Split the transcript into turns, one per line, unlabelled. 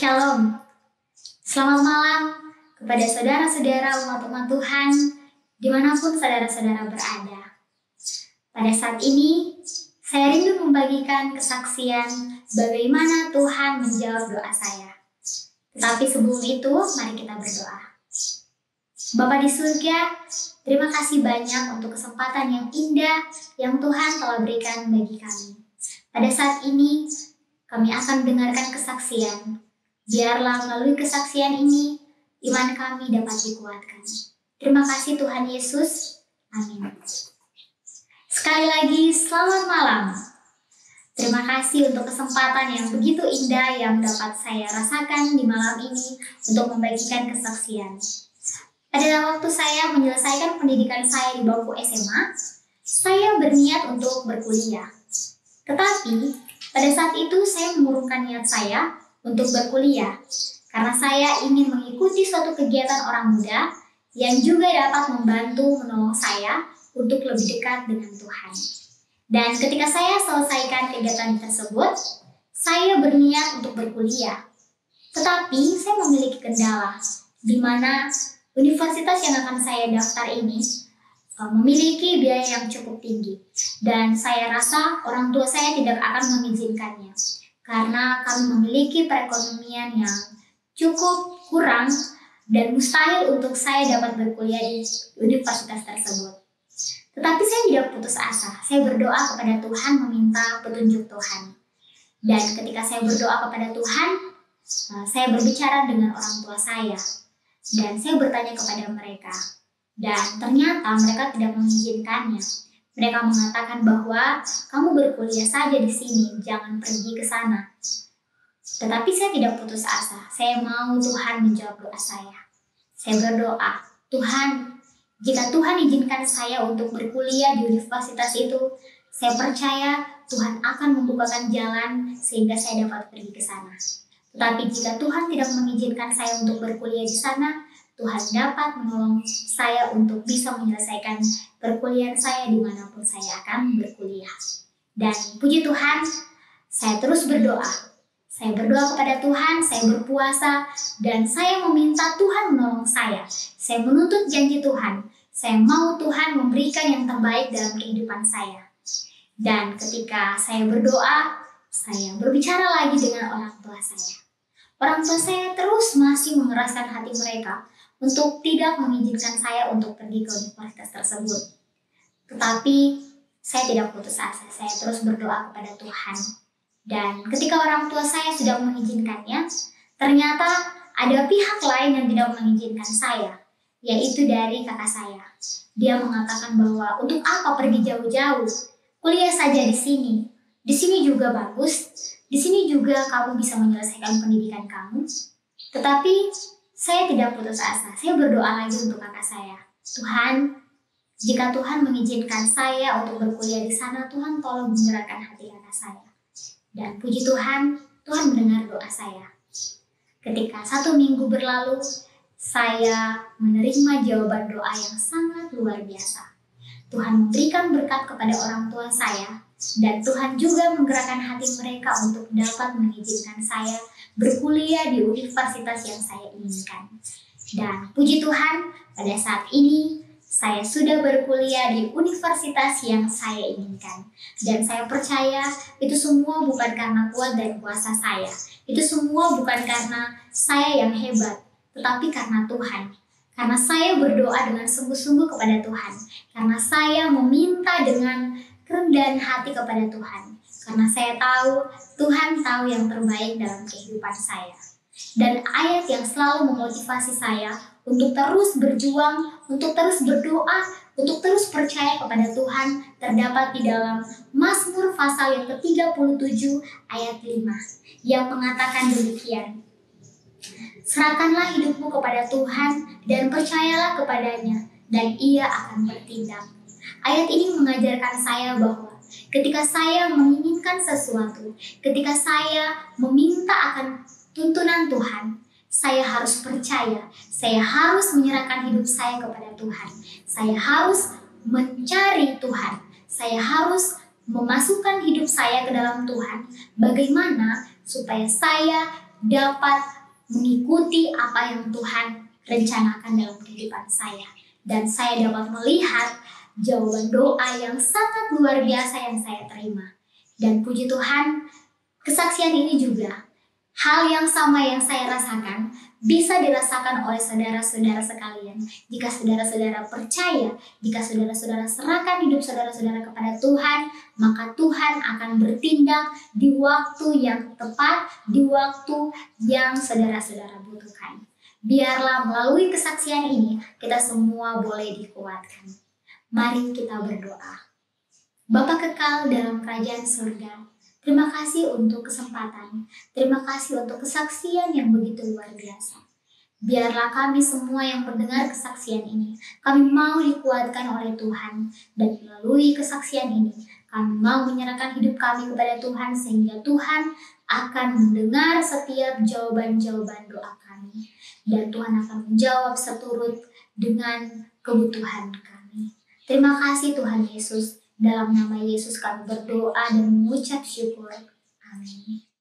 Shalom, selamat malam kepada saudara-saudara umat-umat Tuhan dimanapun saudara-saudara berada. Pada saat ini, saya rindu membagikan kesaksian bagaimana Tuhan menjawab doa saya. Tetapi sebelum itu, mari kita berdoa. Bapa di surga, terima kasih banyak untuk kesempatan yang indah yang Tuhan telah berikan bagi kami. Pada saat ini, kami akan mendengarkan kesaksian. Biarlah melalui kesaksian ini, iman kami dapat dikuatkan. Terima kasih Tuhan Yesus. Amin. Sekali lagi, selamat malam. Terima kasih untuk kesempatan yang begitu indah yang dapat saya rasakan di malam ini untuk membagikan kesaksian. Pada waktu saya menyelesaikan pendidikan saya di bangku SMA, saya berniat untuk berkuliah. Tetapi, pada saat itu saya mengurungkan niat saya untuk berkuliah, karena saya ingin mengikuti suatu kegiatan orang muda yang juga dapat membantu menolong saya untuk lebih dekat dengan Tuhan. Dan ketika saya selesaikan kegiatan tersebut, saya berniat untuk berkuliah. Tetapi saya memiliki kendala, di mana universitas yang akan saya daftar ini memiliki biaya yang cukup tinggi. Dan saya rasa orang tua saya tidak akan mengizinkannya, karena kami memiliki perekonomian yang cukup kurang dan mustahil untuk saya dapat berkuliah di universitas tersebut. Tetapi saya tidak putus asa. Saya berdoa kepada Tuhan, meminta petunjuk Tuhan. Dan ketika saya berdoa kepada Tuhan, saya berbicara dengan orang tua saya. Dan saya bertanya kepada mereka. Dan ternyata mereka tidak mengizinkannya. Mereka mengatakan bahwa kamu berkuliah saja di sini, jangan pergi ke sana. Tetapi saya tidak putus asa. Saya mau Tuhan menjawab doa saya. Saya berdoa, Tuhan, jika Tuhan izinkan saya untuk berkuliah di universitas itu, saya percaya Tuhan akan membukakan jalan sehingga saya dapat pergi ke sana. Tetapi jika Tuhan tidak mengizinkan saya untuk berkuliah di sana, Tuhan dapat menolong saya untuk bisa menyelesaikan perkuliahan saya dimanapun saya akan berkuliah. Dan puji Tuhan, saya terus berdoa. Saya berdoa kepada Tuhan, saya berpuasa, dan saya meminta Tuhan menolong saya. Saya menuntut janji Tuhan. Saya mau Tuhan memberikan yang terbaik dalam kehidupan saya. Dan ketika saya berdoa, saya berbicara lagi dengan orang tua saya. Orang tua saya terus masih mengeraskan hati mereka untuk tidak mengizinkan saya untuk pergi ke universitas tersebut. Tetapi saya tidak putus asa, saya terus berdoa kepada Tuhan. Dan ketika orang tua saya sudah mengizinkannya, ternyata ada pihak lain yang tidak mengizinkan saya, yaitu dari kakak saya. Dia mengatakan bahwa untuk apa pergi jauh-jauh, kuliah saja di sini. Di sini juga bagus, di sini juga kamu bisa menyelesaikan pendidikan kamu. Tetapi saya tidak putus asa. Saya berdoa lagi untuk kakak saya. Tuhan, jika Tuhan mengizinkan saya untuk berkuliah di sana, Tuhan tolong menggerakkan hati kakak saya. Dan puji Tuhan, Tuhan mendengar doa saya. Ketika 1 minggu berlalu, saya menerima jawaban doa yang sangat luar biasa. Tuhan memberikan berkat kepada orang tua saya, dan Tuhan juga menggerakkan hati mereka untuk dapat mengizinkan saya berkuliah di universitas yang saya inginkan. Dan puji Tuhan, pada saat ini saya sudah berkuliah di universitas yang saya inginkan. Dan saya percaya itu semua bukan karena kuat dan kuasa saya. Itu semua bukan karena saya yang hebat, tetapi karena Tuhan. Karena saya berdoa dengan sungguh-sungguh kepada Tuhan. Karena saya meminta dengan kerendahan hati kepada Tuhan. Karena saya tahu Tuhan tahu yang terbaik dalam kehidupan saya. Dan ayat yang selalu memotivasi saya untuk terus berjuang, untuk terus berdoa, untuk terus percaya kepada Tuhan terdapat di dalam Mazmur pasal yang ke-37 ayat 5 yang mengatakan demikian. Serahkanlah hidupmu kepada Tuhan dan percayalah kepadanya, dan Ia akan bertindak. Ayat ini mengajarkan saya bahwa ketika saya menginginkan sesuatu, ketika saya meminta akan tuntunan Tuhan, saya harus percaya, saya harus menyerahkan hidup saya kepada Tuhan. Saya harus mencari Tuhan. Saya harus memasukkan hidup saya ke dalam Tuhan. Bagaimana supaya saya dapat mengikuti apa yang Tuhan rencanakan dalam kehidupan saya. Dan saya dapat melihat jawaban doa yang sangat luar biasa yang saya terima. Dan puji Tuhan, kesaksian ini juga, hal yang sama yang saya rasakan, bisa dirasakan oleh saudara-saudara sekalian. Jika saudara-saudara percaya, jika saudara-saudara serahkan hidup saudara-saudara kepada Tuhan, maka Tuhan akan bertindak di waktu yang tepat, di waktu yang saudara-saudara butuhkan. Biarlah melalui kesaksian ini, kita semua boleh dikuatkan. Mari kita berdoa. Bapa kekal dalam kerajaan surga, terima kasih untuk kesempatan, terima kasih untuk kesaksian yang begitu luar biasa. Biarlah kami semua yang mendengar kesaksian ini, kami mau dikuatkan oleh Tuhan, dan melalui kesaksian ini, kami mau menyerahkan hidup kami kepada Tuhan, sehingga Tuhan akan mendengar setiap jawaban-jawaban doa kami, dan Tuhan akan menjawab seturut dengan kebutuhan kami. Terima kasih Tuhan Yesus. Dalam nama Yesus kami berdoa dan mengucap syukur. Amin.